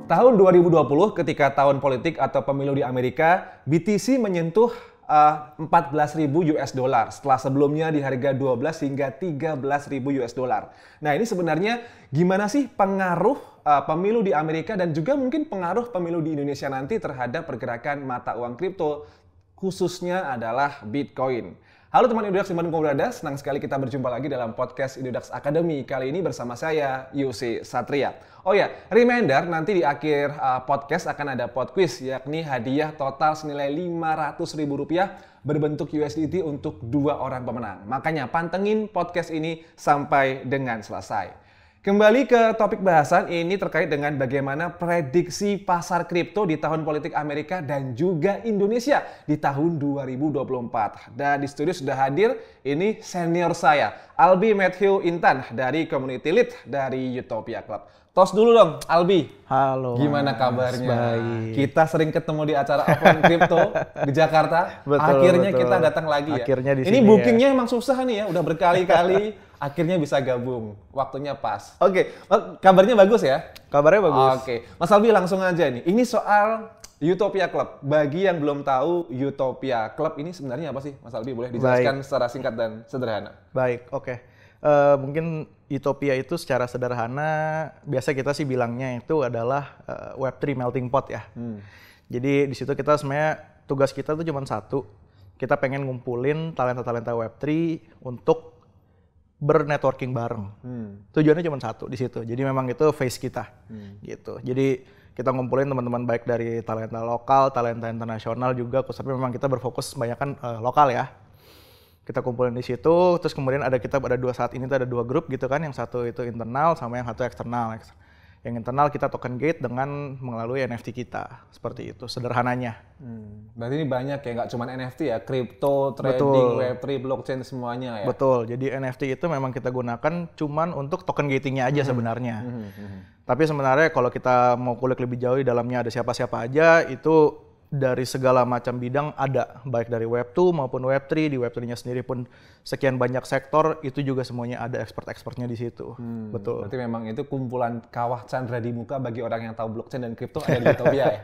Tahun 2020 ketika tahun politik atau pemilu di Amerika, BTC menyentuh 14.000 US dollar setelah sebelumnya di harga 12 hingga 13.000 US dollar. Nah, ini sebenarnya gimana sih pengaruh pemilu di Amerika dan juga mungkin pengaruh pemilu di Indonesia nanti terhadap pergerakan mata uang kripto, khususnya adalah Bitcoin. Halo teman Indudax dimanapun berada, senang sekali kita berjumpa lagi dalam podcast Indudax Academy. Kali ini bersama saya, Yusi Satria. Oh ya, reminder nanti di akhir podcast akan ada pod quiz, yakni hadiah total senilai Rp500.000 berbentuk USDT untuk 2 orang pemenang. Makanya pantengin podcast ini sampai dengan selesai. Kembali ke topik bahasan ini terkait dengan bagaimana prediksi pasar kripto di tahun politik Amerika dan juga Indonesia di tahun 2024. Dan di studio sudah hadir ini senior saya, Albi Matthew Intan dari Community Lead dari Utopia Club. Tos dulu dong, Albi. Halo. Gimana Mas? kabarnya? Baik. Kita sering ketemu di acara offline kripto di Jakarta. Akhirnya kita datang lagi ya. Akhirnya di ini sini bookingnya emang susah nih ya, udah berkali-kali. Akhirnya bisa gabung, waktunya pas. Oke, kabarnya bagus ya? Kabarnya bagus. Oke, Mas Albi langsung aja nih. Ini soal Utopia Club. Bagi yang belum tahu Utopia Club ini sebenarnya apa sih, Mas Albi? Boleh dijelaskan secara singkat dan sederhana? Baik, oke. Mungkin Utopia itu secara sederhana, biasa kita sih bilangnya itu adalah Web3 melting pot ya. Jadi di situ kita sebenarnya tugas kita tuh cuma satu. Kita pengen ngumpulin talenta-talenta Web3 untuk bernetworking bareng. Tujuannya cuma satu di situ. Jadi memang itu face kita, gitu. Jadi kita ngumpulin teman-teman baik dari talenta lokal, talenta internasional juga. Tapi memang kita berfokus kebanyakan lokal ya. Kita kumpulin di situ. Terus kemudian ada dua saat ini tuh ada 2 grup gitu kan. Yang satu itu internal sama yang satu eksternal. Yang internal kita token gate dengan melalui NFT kita. Seperti itu sederhananya. Berarti ini banyak ya, nggak cuma NFT ya, crypto, trading, Web3, blockchain semuanya ya? Betul, jadi NFT itu memang kita gunakan cuman untuk token gatingnya aja sebenarnya. Tapi sebenarnya kalau kita mau kulik lebih jauh di dalamnya ada siapa-siapa aja, itu dari segala macam bidang ada, baik dari Web2 maupun Web3, di Web3-nya sendiri pun sekian banyak sektor, itu juga semuanya ada expert-expertnya di situ. Betul. Berarti memang itu kumpulan kawah Chandra di muka bagi orang yang tahu blockchain dan kripto ada di Utopia ya?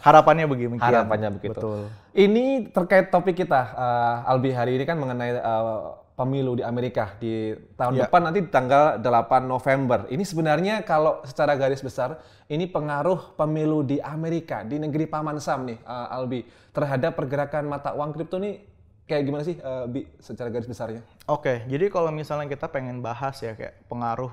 Harapannya begitu. Harapannya begitu. Betul. Ini terkait topik kita, Albi, hari ini kan mengenai pemilu di Amerika di tahun depan nanti tanggal 8 November. Ini sebenarnya kalau secara garis besar, ini pengaruh pemilu di Amerika, di negeri Paman Sam nih, Albi, terhadap pergerakan mata uang kripto nih kayak gimana sih, Bi, secara garis besarnya? Oke, jadi kalau misalnya kita pengen bahas ya kayak pengaruh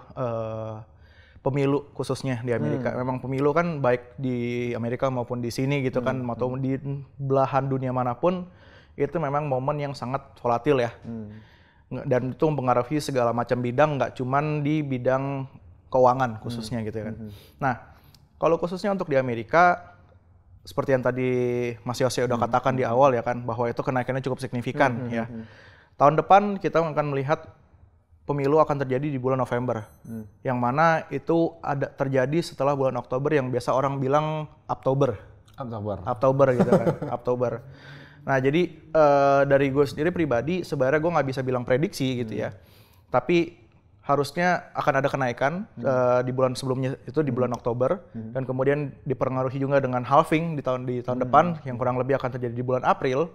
pemilu khususnya di Amerika. Memang pemilu kan baik di Amerika maupun di sini gitu kan, atau di belahan dunia manapun, itu memang momen yang sangat volatil ya. Dan itu mempengaruhi segala macam bidang, nggak cuman di bidang keuangan khususnya gitu kan. Nah, kalau khususnya untuk di Amerika, seperti yang tadi Mas Yose udah katakan di awal ya kan, bahwa itu kenaikannya cukup signifikan ya. Tahun depan kita akan melihat pemilu akan terjadi di bulan November, yang mana itu ada terjadi setelah bulan Oktober yang biasa orang bilang Oktober gitu kan, Oktober. Nah jadi dari gue sendiri pribadi sebenarnya gue nggak bisa bilang prediksi gitu ya, tapi harusnya akan ada kenaikan di bulan sebelumnya itu di bulan Oktober, dan kemudian dipengaruhi juga dengan halving di tahun depan yang kurang lebih akan terjadi di bulan April.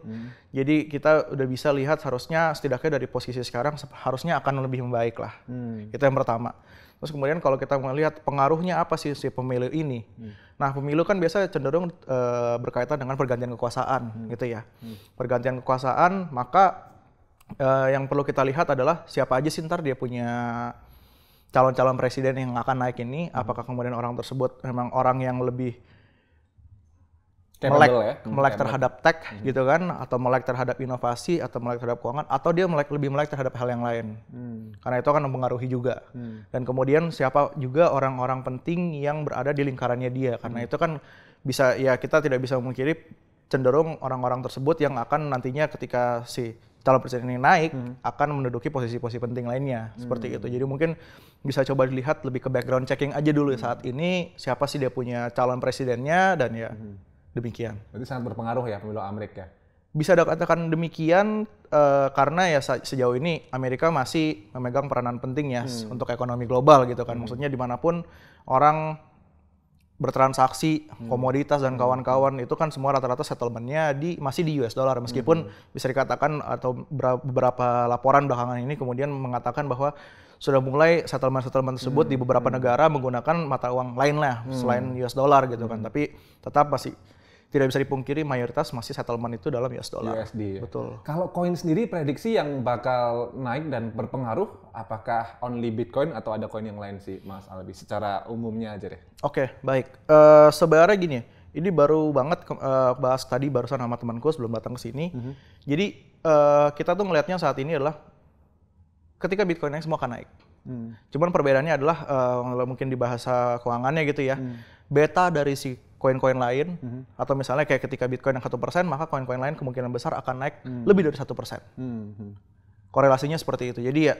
Jadi kita udah bisa lihat harusnya setidaknya dari posisi sekarang harusnya akan lebih membaik lah. Itu yang pertama. Terus kemudian kalau kita melihat pengaruhnya apa sih si pemilu ini? Nah, pemilu kan biasa cenderung berkaitan dengan pergantian kekuasaan gitu ya. Pergantian kekuasaan, maka yang perlu kita lihat adalah siapa aja sih ntar dia punya calon-calon presiden yang akan naik ini. Apakah kemudian orang tersebut memang orang yang lebih melek terhadap tech gitu kan, atau melek terhadap inovasi, atau melek terhadap keuangan, atau dia lebih melek terhadap hal yang lain. Karena itu akan mempengaruhi juga. Dan kemudian siapa juga orang-orang penting yang berada di lingkarannya dia, karena itu kan bisa ya kita tidak bisa memungkiri cenderung orang-orang tersebut yang akan nantinya ketika si calon presiden ini naik akan menduduki posisi-posisi penting lainnya, seperti itu. Jadi mungkin bisa coba dilihat lebih ke background checking aja dulu saat ini, siapa sih dia punya calon presidennya, dan ya demikian. Berarti sangat berpengaruh ya pemilu Amerika? Bisa dikatakan demikian karena ya sejauh ini Amerika masih memegang peranan penting ya untuk ekonomi global gitu kan. Maksudnya dimanapun orang bertransaksi komoditas dan kawan-kawan itu kan semua rata-rata settlement-nya masih di US dollar, meskipun bisa dikatakan atau beberapa laporan belakangan ini kemudian mengatakan bahwa sudah mulai settlement tersebut di beberapa negara menggunakan mata uang lain lah selain US dollar gitu kan, tapi tetap masih tidak bisa dipungkiri mayoritas masih settlement itu dalam US dollar. USD. Ya? Betul. Kalau koin sendiri prediksi yang bakal naik dan berpengaruh, apakah only Bitcoin atau ada koin yang lain sih, Mas Albi? Secara umumnya aja deh. Oke, baik. Sebenarnya gini, ini baru banget bahas tadi barusan sama temanku sebelum datang ke sini. Jadi kita tuh ngelihatnya saat ini adalah ketika Bitcoin naik semua akan naik. Cuman perbedaannya adalah mungkin di bahasa keuangannya gitu ya, beta dari si koin-koin lain, atau misalnya kayak ketika Bitcoin yang 1%, maka koin-koin lain kemungkinan besar akan naik lebih dari 1%. Korelasinya seperti itu. Jadi ya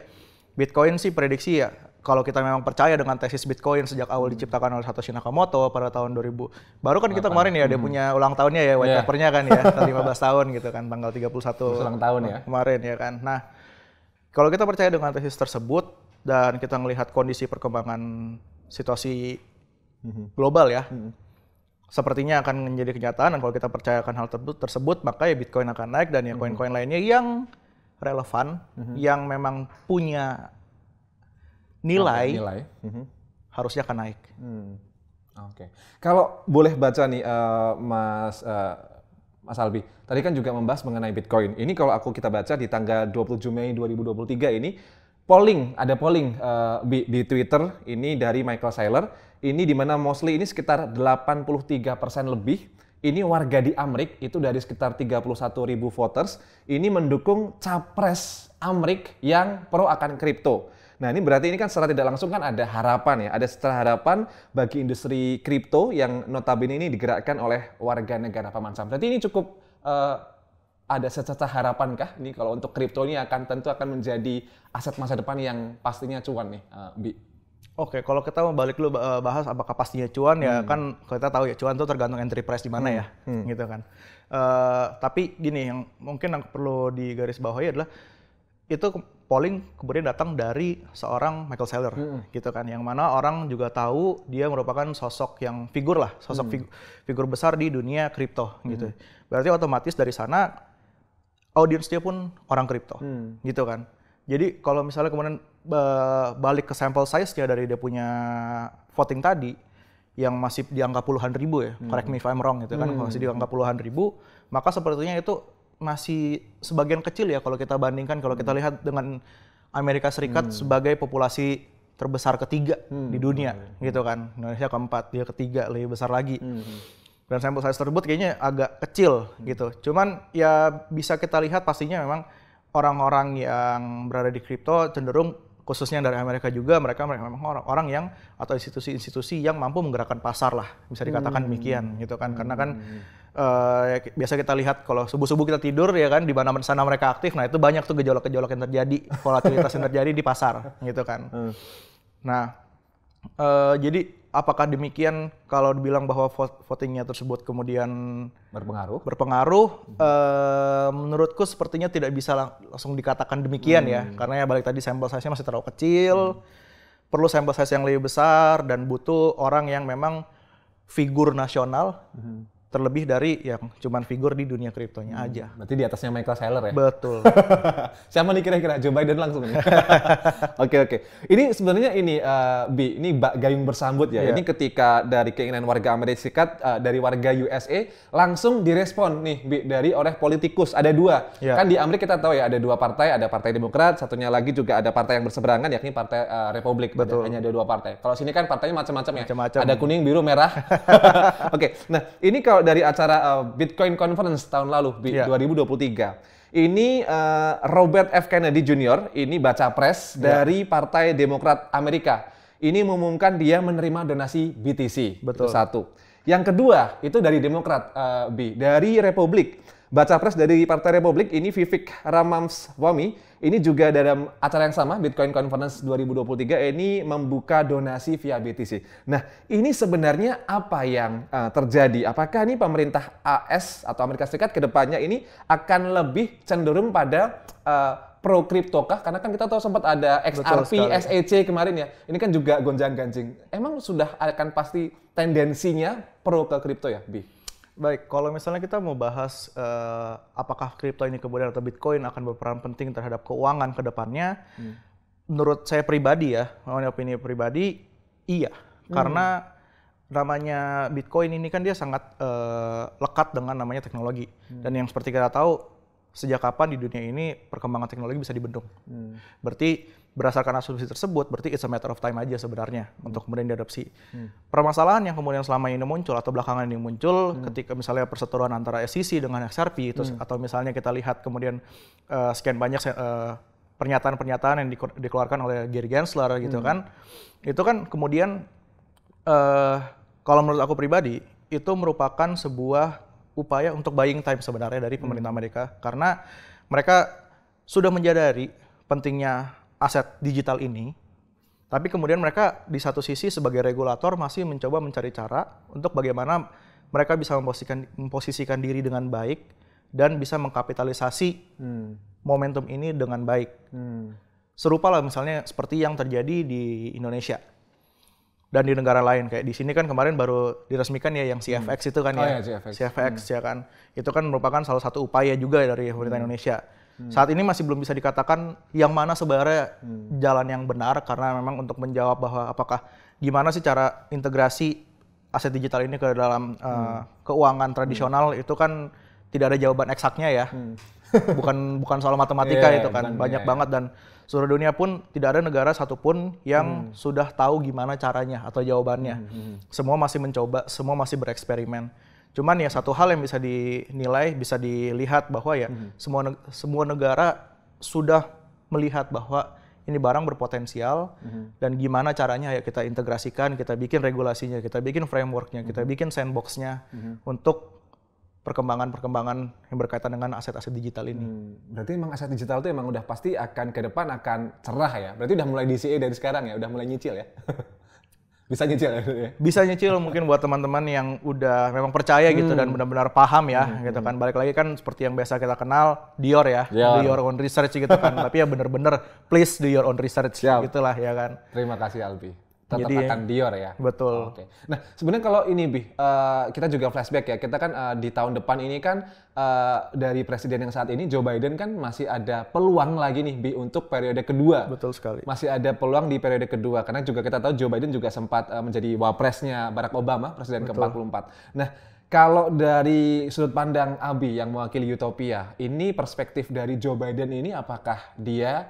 Bitcoin sih prediksi ya, kalau kita memang percaya dengan tesis Bitcoin sejak awal diciptakan oleh Satoshi Nakamoto pada tahun 2000. Baru kan kita kemarin ya, dia punya ulang tahunnya ya, white paper-nya kan ya, 15 tahun gitu kan, tanggal 31 ulang tahun ya kemarin ya kan. Nah, kalau kita percaya dengan tesis tersebut dan kita melihat kondisi perkembangan situasi global ya, sepertinya akan menjadi kenyataan, dan kalau kita percayakan hal tersebut maka ya Bitcoin akan naik, dan ya koin-koin lainnya yang relevan, yang memang punya nilai, harusnya akan naik. Oke. Kalau boleh baca nih Mas Albi, tadi kan juga membahas mengenai Bitcoin. Ini kalau kita baca di tanggal 27 Mei 2023 ini, ada polling di Twitter ini dari Michael Saylor. Ini di mana mostly ini sekitar 83% lebih. Ini warga di Amerika itu dari sekitar 31.000 voters. Ini mendukung capres Amerika yang pro akan kripto. Nah ini berarti ini kan secara tidak langsung kan ada harapan ya. Ada secara harapan bagi industri kripto yang notabene ini digerakkan oleh warga negara paman Sam. Berarti ini cukup ada secerca harapan kah? Ini kalau untuk kripto ini tentu akan menjadi aset masa depan yang pastinya cuan nih, Bi. Oke, kalau kita mau balik dulu bahas apakah pastinya cuan ya, kan kalau kita tahu ya cuan itu tergantung entry price di mana ya, gitu kan. Tapi gini, yang mungkin yang perlu digarisbawahi adalah itu polling kemudian datang dari seorang Michael Saylor, gitu kan, yang mana orang juga tahu dia merupakan sosok yang figur figur besar di dunia kripto, gitu. Berarti otomatis dari sana audiensnya pun orang kripto, gitu kan. Jadi kalau misalnya kemudian balik ke sample size-nya dari dia punya voting tadi, yang masih di angka puluhan ribu ya, correct me if I'm wrong gitu kan, masih di angka puluhan ribu, maka sepertinya itu masih sebagian kecil ya kalau kita bandingkan, kalau kita lihat dengan Amerika Serikat sebagai populasi terbesar ketiga di dunia, gitu kan. Indonesia keempat, dia ketiga, lebih besar lagi. Dan sample size tersebut kayaknya agak kecil gitu. Cuman ya bisa kita lihat pastinya memang orang-orang yang berada di kripto cenderung, khususnya dari Amerika juga, mereka memang orang yang atau institusi-institusi yang mampu menggerakkan pasar lah, bisa dikatakan demikian gitu kan. Karena kan biasa kita lihat kalau subuh-subuh kita tidur ya kan, di mana sana mereka aktif, nah itu banyak tuh gejolak-gejolak yang terjadi, volatilitas yang terjadi di pasar gitu kan. Nah, jadi apakah demikian kalau dibilang bahwa votingnya tersebut kemudian berpengaruh? Menurutku sepertinya tidak bisa langsung dikatakan demikian ya, karena ya balik tadi sample size-nya masih terlalu kecil, perlu sample size yang lebih besar dan butuh orang yang memang figur nasional, terlebih dari yang cuman figur di dunia kriptonya aja. Berarti di atasnya Michael Saylor ya? Betul. Siapa nih kira-kira? Joe Biden langsung nih. Oke. Ini sebenarnya Bi, ini gayung bersambut ya. Ini ketika dari keinginan warga Amerika Serikat, dari warga USA, langsung direspon nih Bi, oleh politikus. Ada dua. Kan di Amerika kita tahu ya, ada dua partai, ada Partai Demokrat, satunya lagi juga ada partai yang berseberangan, yakni Partai Republik. Betul. Hanya ada dua partai. Kalau sini kan partainya macam-macam ya. Macam-macam. Ada kuning, biru, merah. Oke. Nah, ini kalau dari acara Bitcoin Conference tahun lalu, 2023. Ini Robert F. Kennedy Jr., ini baca pres dari Partai Demokrat Amerika. Ini mengumumkan dia menerima donasi BTC. Betul. Itu satu. Yang kedua, itu dari Demokrat, dari Republik. Baca pres dari Partai Republik, ini Vivek Ramaswamy, ini juga dalam acara yang sama, Bitcoin Conference 2023, ini membuka donasi via BTC. Nah, ini sebenarnya apa yang terjadi? Apakah ini pemerintah AS atau Amerika Serikat ke depannya ini akan lebih cenderung pada pro kripto kah? Karena kan kita tahu sempat ada XRP, SEC kemarin ya. Ini kan juga gonjang-ganjing. Emang sudah akan pasti tendensinya pro ke kripto ya, Bi? Baik, kalau misalnya kita mau bahas apakah kripto ini kemudian atau Bitcoin akan berperan penting terhadap keuangan ke depannya, menurut saya pribadi ya, opini pribadi, iya. Karena namanya Bitcoin ini kan dia sangat lekat dengan namanya teknologi. Dan yang seperti kita tahu, sejak kapan di dunia ini perkembangan teknologi bisa dibendung. Berarti berdasarkan asumsi tersebut, berarti it's a matter of time aja sebenarnya untuk kemudian diadopsi. Permasalahan yang kemudian selama ini muncul atau belakangan ini muncul ketika misalnya perseteruan antara SEC dengan XRP, atau misalnya kita lihat kemudian sekian banyak pernyataan-pernyataan yang dikeluarkan oleh Gary Gensler gitu kan, itu kan kemudian kalau menurut aku pribadi, itu merupakan sebuah upaya untuk buying time sebenarnya dari pemerintah Amerika. Karena mereka sudah menyadari pentingnya aset digital ini, tapi kemudian mereka di satu sisi sebagai regulator masih mencoba mencari cara untuk bagaimana mereka bisa memposisikan diri dengan baik dan bisa mengkapitalisasi momentum ini dengan baik. Serupa lah misalnya seperti yang terjadi di Indonesia. Dan di negara lain, kayak di sini kan kemarin baru diresmikan ya yang CFX itu kan CFX ya kan. Itu kan merupakan salah satu upaya juga dari pemerintah Indonesia. Saat ini masih belum bisa dikatakan yang mana sebenarnya jalan yang benar, karena memang untuk menjawab bahwa apakah gimana sih cara integrasi aset digital ini ke dalam keuangan tradisional, itu kan tidak ada jawaban eksaknya ya. Bukan soal matematika itu kan, banyak banget, dan seluruh dunia pun tidak ada negara satupun yang sudah tahu gimana caranya atau jawabannya. Semua masih mencoba, semua masih bereksperimen. Cuman ya satu hal yang bisa dinilai, bisa dilihat bahwa ya semua negara sudah melihat bahwa ini barang berpotensial dan gimana caranya ya kita integrasikan, kita bikin regulasinya, kita bikin frameworknya, kita bikin sandbox-nya untuk perkembangan-perkembangan yang berkaitan dengan aset-aset digital ini. Berarti emang aset digital itu emang udah pasti akan ke depan akan cerah ya? Berarti udah mulai DCA dari sekarang ya? Udah mulai nyicil ya? Bisa nyicil ya? Bisa nyicil mungkin buat teman-teman yang udah memang percaya gitu dan benar-benar paham ya gitu kan. Balik lagi kan seperti yang biasa kita kenal, Dior ya. Do your own research gitu kan. Tapi ya benar-benar please do your own research. Gitulah ya kan. Terima kasih Albi. Tetap akan Dior ya? Betul. Oke. Nah sebenarnya kalau ini Bi, kita juga flashback ya, kita kan di tahun depan ini kan dari presiden yang saat ini, Joe Biden kan masih ada peluang lagi nih Bi untuk periode kedua. Betul sekali. Masih ada peluang di periode kedua, karena juga kita tahu Joe Biden juga sempat menjadi wapresnya Barack Obama, presiden ke-44. Nah kalau dari sudut pandang Abi yang mewakili Utopia, ini perspektif dari Joe Biden ini apakah dia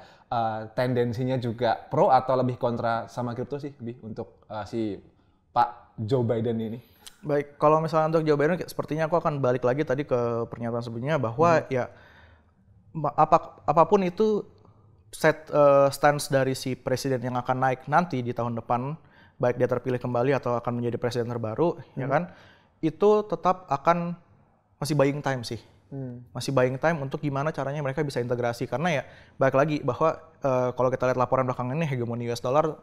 tendensinya juga pro atau lebih kontra sama kripto sih, Bi, untuk si Pak Joe Biden ini? Baik, kalau misalnya untuk Joe Biden, sepertinya aku akan balik lagi tadi ke pernyataan sebelumnya bahwa ya apapun itu stance dari si presiden yang akan naik nanti di tahun depan, baik dia terpilih kembali atau akan menjadi presiden terbaru, ya kan, itu tetap akan masih buying time sih. Masih buying time untuk gimana caranya mereka bisa integrasi, karena ya balik lagi bahwa kalau kita lihat laporan belakangan ini hegemoni US dollar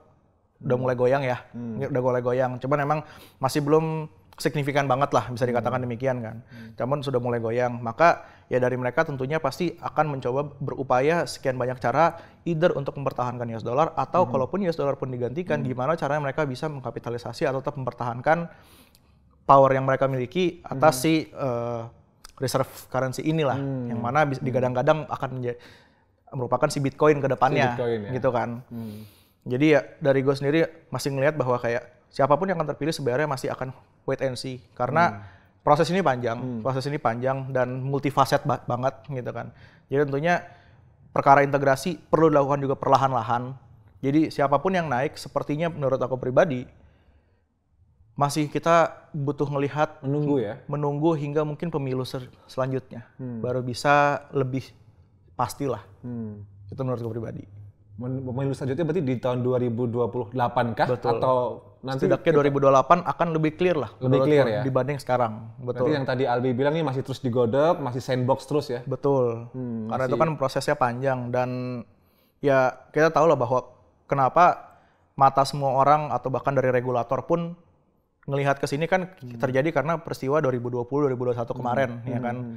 udah mulai goyang ya, udah mulai goyang. Cuman memang masih belum signifikan banget lah bisa dikatakan demikian kan. Cuman sudah mulai goyang, maka ya dari mereka tentunya pasti akan mencoba berupaya sekian banyak cara, either untuk mempertahankan US dollar atau kalaupun US dollar pun digantikan, gimana caranya mereka bisa mengkapitalisasi atau tetap mempertahankan power yang mereka miliki atas si reserve currency inilah, yang mana digadang-gadang akan merupakan si Bitcoin ke depannya, gitu kan. Jadi ya dari gue sendiri masih ngelihat bahwa kayak siapapun yang akan terpilih sebenarnya masih akan wait and see, karena proses ini panjang dan multifaset banget gitu kan. Jadi tentunya perkara integrasi perlu dilakukan juga perlahan-lahan. Jadi siapapun yang naik, sepertinya menurut aku pribadi masih kita butuh melihat, menunggu hingga mungkin pemilu selanjutnya, baru bisa lebih pastilah. Itu menurut gue pribadi. Pemilu selanjutnya berarti di tahun 2028 kah? Betul. Atau nanti setidaknya 2028 akan lebih clear lah. Lebih clear ya? Dibanding sekarang. Betul. Berarti yang tadi Albi bilang ini masih terus digodok, masih sandbox terus ya? Betul. Karena itu kan prosesnya panjang, dan ya kita tahu lah bahwa kenapa mata semua orang atau bahkan dari regulator pun ngelihat ke sini kan terjadi karena peristiwa 2020-2021 kemarin, ya kan,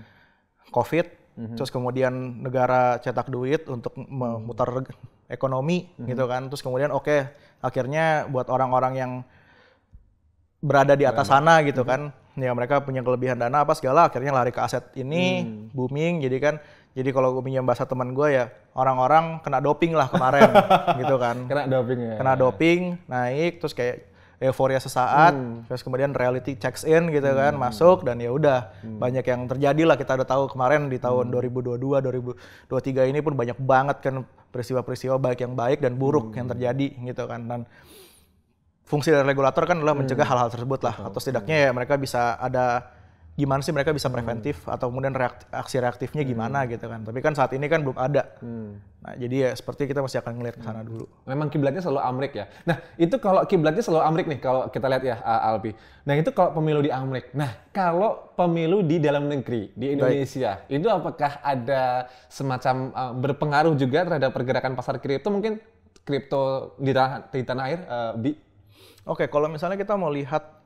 COVID, terus kemudian negara cetak duit untuk memutar ekonomi gitu kan. Terus kemudian akhirnya buat orang-orang yang berada di atas sana gitu kan, ya mereka punya kelebihan dana apa segala, akhirnya lari ke aset ini, booming. Jadi kalau gue pinjam bahasa teman gue ya, orang-orang kena doping lah kemarin gitu kan. Kena doping ya. Kena doping, naik, terus kayak euforia sesaat, terus kemudian reality checks in gitu kan, masuk, dan ya udah banyak yang terjadi lah. Kita udah tahu kemarin di tahun 2022, 2023 ini pun banyak banget kan peristiwa-peristiwa baik yang baik dan buruk yang terjadi gitu kan. Dan fungsi dari regulator kan adalah mencegah hal-hal tersebut lah, atau setidaknya ya mereka bisa ada gimana sih mereka bisa preventif atau kemudian aksi reaktifnya gimana gitu kan. Tapi kan saat ini kan belum ada. Nah, jadi ya seperti kita masih akan ngelihat ke sana dulu. Memang kiblatnya selalu Amrik ya. Nah, itu kalau kiblatnya selalu Amrik nih kalau kita lihat ya, Albi. Nah, itu kalau pemilu di Amrik. Nah, kalau pemilu di dalam negeri, di Indonesia, itu apakah ada semacam berpengaruh juga terhadap pergerakan pasar kripto, mungkin kripto di tanah air, Bi? Oke, kalau misalnya kita mau lihat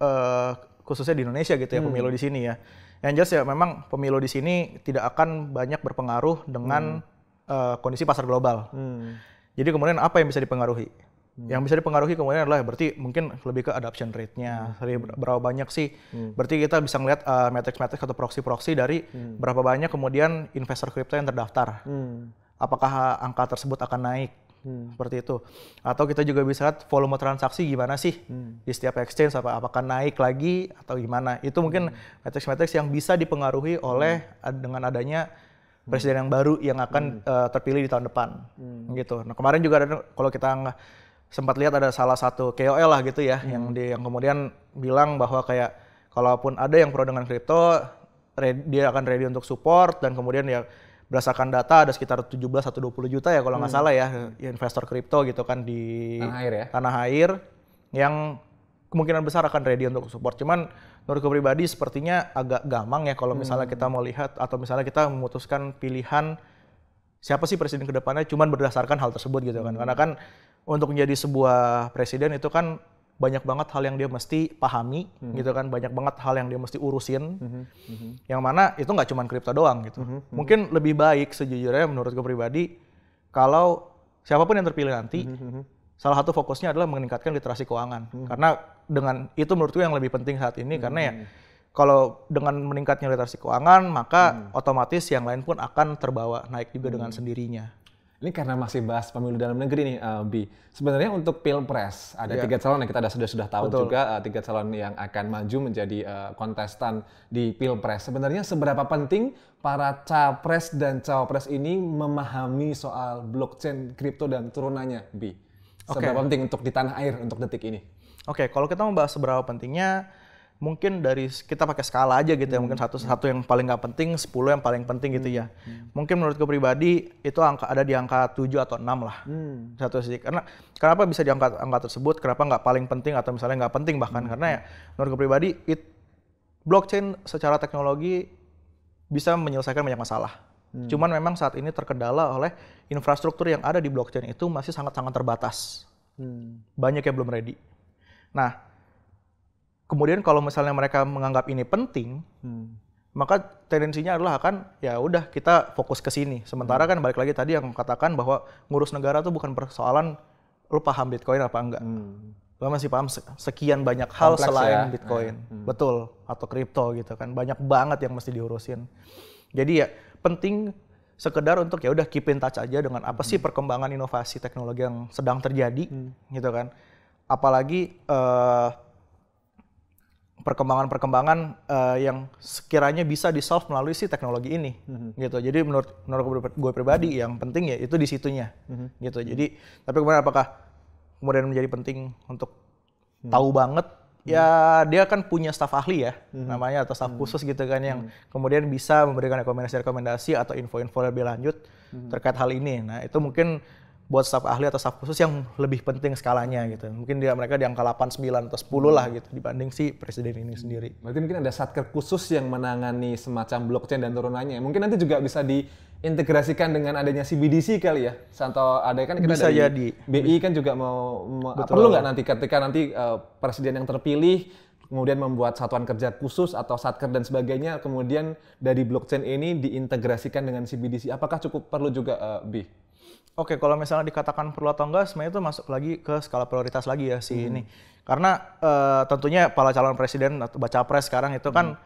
khususnya di Indonesia gitu ya, pemilu di sini ya. Yang jelas ya memang pemilu di sini tidak akan banyak berpengaruh dengan kondisi pasar global. Jadi kemudian apa yang bisa dipengaruhi? Yang bisa dipengaruhi kemudian adalah berarti mungkin lebih ke adoption rate-nya. Berapa banyak sih? Berarti kita bisa ngeliat metrics-metrics atau proxy-proxy dari berapa banyak kemudian investor kripto yang terdaftar. Apakah angka tersebut akan naik? Seperti itu. Atau kita juga bisa lihat volume transaksi gimana sih di setiap exchange, apakah naik lagi atau gimana. Itu mungkin metrics-metrics yang bisa dipengaruhi oleh dengan adanya presiden yang baru yang akan terpilih di tahun depan. Gitu. Nah, kemarin juga ada, kalau kita sempat lihat ada salah satu KOL lah gitu ya, yang kemudian bilang bahwa kayak kalaupun ada yang pro dengan kripto, dia akan ready untuk support, dan kemudian ya berdasarkan data ada sekitar 17 atau 20 juta ya kalau nggak salah ya investor kripto gitu kan di tanah air yang kemungkinan besar akan ready untuk support. Cuman menurutku pribadi sepertinya agak gampang ya kalau misalnya kita mau lihat atau misalnya kita memutuskan pilihan siapa sih presiden kedepannya cuman berdasarkan hal tersebut gitu kan. Karena kan untuk menjadi sebuah presiden itu kan banyak banget hal yang dia mesti pahami gitu kan, banyak banget hal yang dia mesti urusin, yang mana itu nggak cuma kripto doang gitu. Mungkin lebih baik sejujurnya menurutku pribadi kalau siapapun yang terpilih nanti, salah satu fokusnya adalah meningkatkan literasi keuangan. Karena dengan itu menurutku yang lebih penting saat ini, karena ya kalau dengan meningkatnya literasi keuangan, maka otomatis yang lain pun akan terbawa naik juga dengan sendirinya. Ini karena masih bahas pemilu dalam negeri nih, Bi. Sebenarnya untuk Pilpres ada 3 calon yang kita sudah tahu juga 3 calon yang akan maju menjadi kontestan di Pilpres. Sebenarnya seberapa penting para capres dan cawapres ini memahami soal blockchain, kripto dan turunannya, Bi? Seberapa penting untuk di tanah air untuk detik ini? Oke, kalau kita membahas seberapa pentingnya, mungkin dari kita pakai skala aja gitu ya, mungkin satu yang paling nggak penting, 10 yang paling penting gitu ya. Mungkin menurutku pribadi itu ada di angka 7 atau 6 lah. Satu sih. Karena kenapa bisa di angka tersebut? Kenapa nggak paling penting atau misalnya nggak penting bahkan? Karena ya menurutku pribadi blockchain secara teknologi bisa menyelesaikan banyak masalah. Cuman memang saat ini terkendala oleh infrastruktur yang ada di blockchain itu masih sangat-sangat terbatas. Banyak yang belum ready. Nah, kemudian kalau misalnya mereka menganggap ini penting, maka tendensinya adalah akan ya udah kita fokus ke sini. Sementara kan balik lagi tadi yang katakan bahwa ngurus negara tuh bukan persoalan lu paham Bitcoin apa enggak. Lu masih paham sekian banyak hal selain Bitcoin. Betul, atau kripto gitu kan. Banyak banget yang mesti diurusin. Jadi ya penting sekedar untuk ya udah keep in touch aja dengan apa sih perkembangan inovasi teknologi yang sedang terjadi gitu kan. Apalagi perkembangan-perkembangan yang sekiranya bisa di-solve melalui si teknologi ini, gitu. Jadi menurut gue pribadi yang penting ya itu di situnya, gitu. Jadi tapi kemudian apakah kemudian menjadi penting untuk tahu banget? Ya dia kan punya staf ahli ya, namanya atau staf khusus gitu kan yang kemudian bisa memberikan rekomendasi atau info-info lebih lanjut terkait hal ini. Nah itu mungkin buat staf ahli atau staf khusus yang lebih penting skalanya gitu. Mungkin mereka di angka 8, 9, atau 10 lah gitu dibanding si presiden ini sendiri. Berarti mungkin ada satker khusus yang menangani semacam blockchain dan turunannya. Mungkin nanti juga bisa diintegrasikan dengan adanya CBDC kali ya. Atau ada kan kita bisa dari jadi. BI kan juga mau perlu nggak nanti ketika nanti presiden yang terpilih kemudian membuat satuan kerja khusus atau satker dan sebagainya, kemudian dari blockchain ini diintegrasikan dengan CBDC. Apakah cukup perlu juga, Bi? Oke, kalau misalnya dikatakan perlu atau enggak, sebenarnya itu masuk lagi ke skala prioritas lagi ya ini. Karena tentunya para calon presiden atau baca pres sekarang itu kan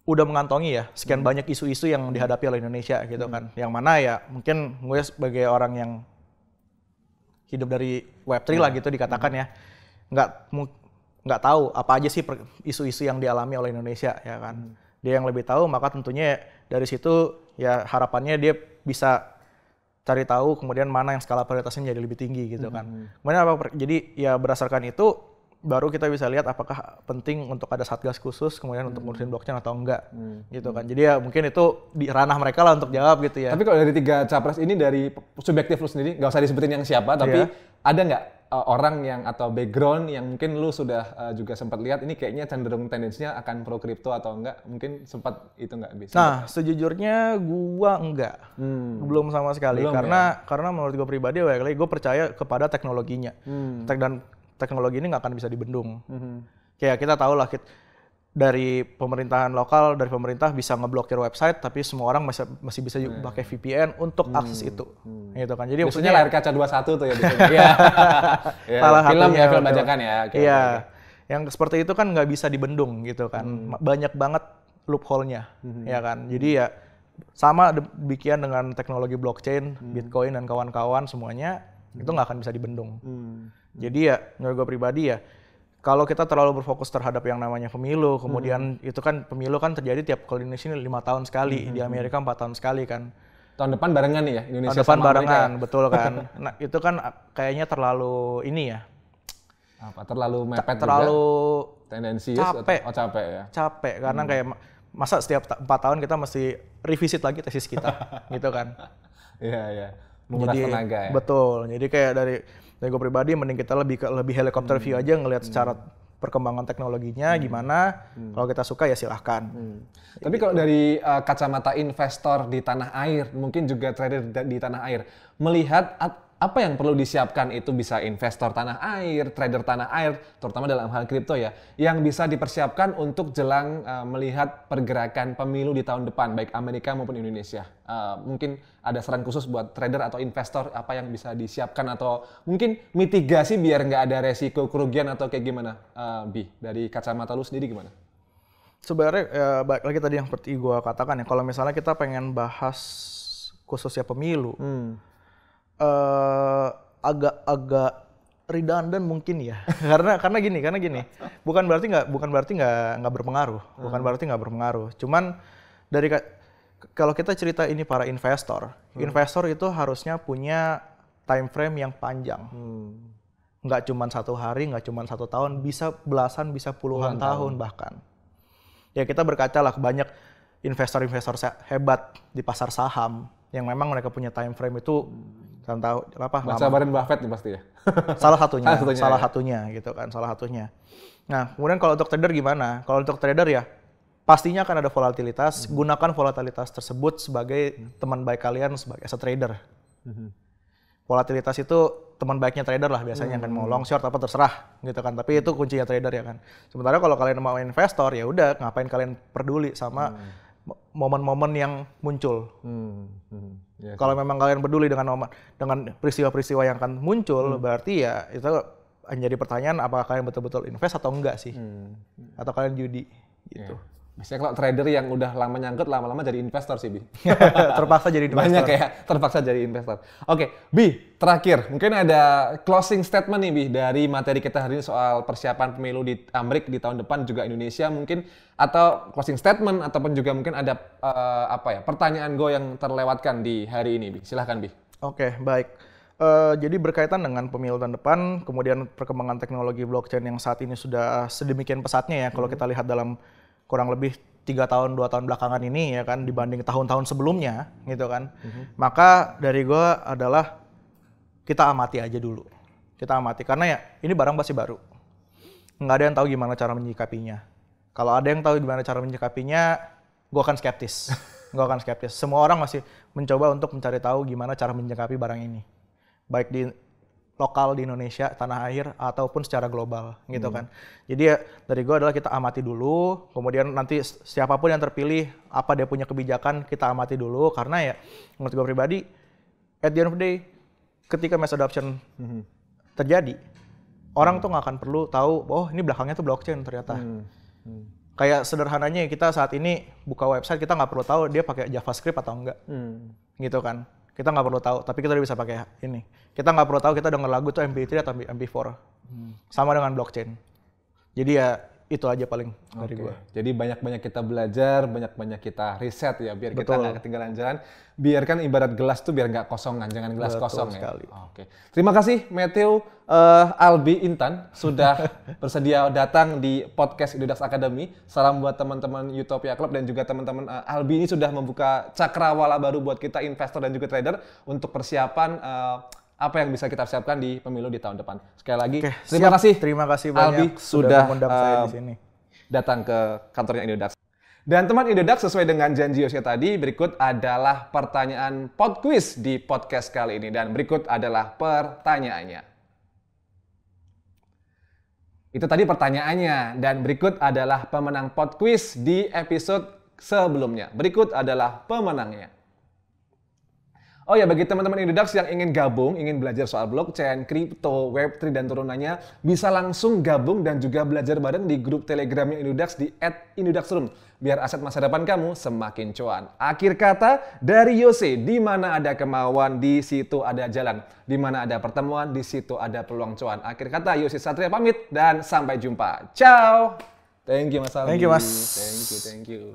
udah mengantongi ya sekian banyak isu-isu yang dihadapi oleh Indonesia gitu kan. Yang mana ya mungkin gue sebagai orang yang hidup dari Web3 lah gitu dikatakan ya, nggak tahu apa aja sih isu-isu yang dialami oleh Indonesia ya kan. Dia yang lebih tahu, maka tentunya dari situ ya harapannya dia bisa cari tahu kemudian mana yang skala prioritasnya jadi lebih tinggi gitu kan. Kemudian jadi ya berdasarkan itu baru kita bisa lihat apakah penting untuk ada satgas khusus kemudian untuk ngurusin blockchain atau enggak gitu kan. Jadi ya mungkin itu di ranah mereka lah untuk jawab gitu ya. Tapi kalau dari 3 capres ini, dari subjektif lu sendiri, nggak usah disebutin yang siapa, tapi ada nggak orang yang atau background yang mungkin lu sudah juga sempat lihat ini kayaknya cenderung tendensinya akan pro kripto atau enggak? Mungkin sempat itu nggak bisa? Nah, sejujurnya gua enggak. Belum sama sekali. Belum, karena menurut gua pribadi, gue percaya kepada teknologinya. Dan teknologi ini nggak akan bisa dibendung. Kayak kita tahu lah, dari pemerintahan lokal, dari pemerintah bisa ngeblokir website, tapi semua orang masih bisa pakai VPN untuk akses itu. Gitu kan. Jadi maksudnya layar kaca 21 tuh ya biasanya. Film ya, film bajakan ya. Iya. Yang seperti itu kan nggak bisa dibendung gitu kan. Banyak banget loophole-nya, ya kan. Jadi ya sama demikian dengan teknologi blockchain, Bitcoin dan kawan-kawan semuanya itu nggak akan bisa dibendung. Jadi ya menurut gue pribadi ya, kalau kita terlalu berfokus terhadap yang namanya pemilu, kemudian itu kan pemilu kan terjadi tiap kali di sini 5 tahun sekali, di Amerika 4 tahun sekali kan. Tahun depan barengan nih ya, Indonesia tahun depan sama barengan, Amerika. Betul kan. Nah itu kan kayaknya terlalu ini ya. Apa, terlalu mepet terlalu juga? Tendensius? Capek. Capek ya? Capek, karena kayak masa setiap 4 tahun kita mesti revisit lagi tesis kita, gitu kan. Iya. Menguras tenaga ya? Betul, jadi kayak dari gue pribadi mending kita lebih helikopter view aja ngelihat secara perkembangan teknologinya gimana. Kalau kita suka ya silahkan. Tapi kalau dari kacamata investor di tanah air, mungkin juga trader di tanah air, melihat apa yang perlu disiapkan, itu bisa investor tanah air, trader tanah air, terutama dalam hal kripto ya, yang bisa dipersiapkan untuk jelang melihat pergerakan pemilu di tahun depan, baik Amerika maupun Indonesia. Mungkin ada saran khusus buat trader atau investor, apa yang bisa disiapkan atau mungkin mitigasi biar nggak ada resiko kerugian atau kayak gimana, Bi? Dari kacamata lu sendiri gimana? Sebenarnya balik lagi tadi yang seperti gue katakan ya, kalau misalnya kita pengen bahas khususnya pemilu, agak redundant mungkin ya. karena gini. Bukan berarti nggak berpengaruh. Cuman kalau kita cerita ini para investor itu harusnya punya time frame yang panjang. Nggak cuma 1 hari, nggak cuma 1 tahun, bisa belasan, bisa puluhan tahun bahkan. Ya kita berkaca lah, banyak investor-investor hebat di pasar saham yang memang mereka punya time frame itu baca Warren Buffett nih pasti ya. Salah satunya gitu kan, salah satunya. Nah, kemudian kalau untuk trader gimana? Kalau untuk trader ya pastinya akan ada volatilitas. Gunakan volatilitas tersebut sebagai teman baik kalian as a trader. Volatilitas itu teman baiknya trader lah biasanya, kan mau long short apa terserah gitu kan. Tapi itu kuncinya trader ya kan. Sementara kalau kalian mau investor ya udah, ngapain kalian peduli sama momen-momen yang muncul. Yes. Kalau memang kalian peduli dengan peristiwa-peristiwa yang akan muncul, berarti ya itu menjadi pertanyaan apakah kalian betul-betul invest atau enggak sih, atau kalian judi gitu. Yeah. Biasanya kalau trader yang udah lama nyangkut, lama-lama jadi investor sih, Bi. Terpaksa jadi investor. Banyak ya, terpaksa jadi investor. Oke, Bi, terakhir. Mungkin ada closing statement nih, Bi, dari materi kita hari ini soal persiapan pemilu di Amerika di tahun depan, juga Indonesia mungkin. Atau closing statement, ataupun juga mungkin ada pertanyaan yang terlewatkan di hari ini, Bi. Silahkan, Bi. Oke, baik. Jadi berkaitan dengan pemilu tahun depan, kemudian perkembangan teknologi blockchain yang saat ini sudah sedemikian pesatnya ya, kalau kita lihat dalam kurang lebih 2 tahun belakangan ini ya kan, dibanding tahun-tahun sebelumnya gitu kan. Maka dari gue adalah kita amati aja dulu. Kita amati, karena ya ini barang masih baru. Nggak ada yang tahu gimana cara menyikapinya. Kalau ada yang tahu gimana cara menyikapinya, gue akan skeptis. Semua orang masih mencoba untuk mencari tahu gimana cara menyikapi barang ini. Baik di lokal di Indonesia, tanah air, ataupun secara global gitu kan. Jadi ya dari gue adalah kita amati dulu, kemudian nanti siapapun yang terpilih, apa dia punya kebijakan, kita amati dulu. Karena ya menurut gue pribadi, at the end of the day, ketika mass adoption terjadi, orang tuh nggak akan perlu tahu, oh ini belakangnya tuh blockchain ternyata. Kayak sederhananya kita saat ini buka website, kita nggak perlu tahu dia pakai JavaScript atau enggak, gitu kan. Kita nggak perlu tahu, tapi kita udah bisa pakai ini. Kita nggak perlu tahu kita denger lagu tuh MP3 atau MP4. Sama dengan blockchain. Jadi ya itu aja paling dari gua. Jadi banyak-banyak kita belajar, banyak-banyak kita riset ya, biar kita Betul. nggak ketinggalan jalan. Biarkan ibarat gelas tuh biar nggak kosongan, jangan gelas Betul kosong sekali. ya. Oke. Terima kasih Matthew Albi Intan sudah bersedia datang di podcast Idodax Academy. Salam buat teman-teman Utopia Club dan juga teman-teman Albi ini sudah membuka cakrawala baru buat kita investor dan juga trader untuk persiapan apa yang bisa kita siapkan di pemilu di tahun depan. Sekali lagi, terima kasih. Terima kasih Albi banyak sudah mengundang saya di sini. datang ke kantornya Idodax. Dan teman Idodax, sesuai dengan janji Yosya tadi, berikut adalah pertanyaan pod quiz di podcast kali ini. Dan berikut adalah pertanyaannya. Itu tadi pertanyaannya. Dan berikut adalah pemenang pod quiz di episode sebelumnya. Berikut adalah pemenangnya. Oh ya, bagi teman-teman Idodax yang ingin gabung, ingin belajar soal blockchain, kripto, Web3, dan turunannya, bisa langsung gabung dan juga belajar bareng di grup Telegramnya Idodax di @idodaxroom, biar aset masa depan kamu semakin cuan. Akhir kata dari Yose, di mana ada kemauan, di situ ada jalan. Di mana ada pertemuan, di situ ada peluang cuan. Akhir kata, Yose Satria pamit, dan sampai jumpa. Ciao! Thank you, Mas Albi. Thank you, Mas. Thank you.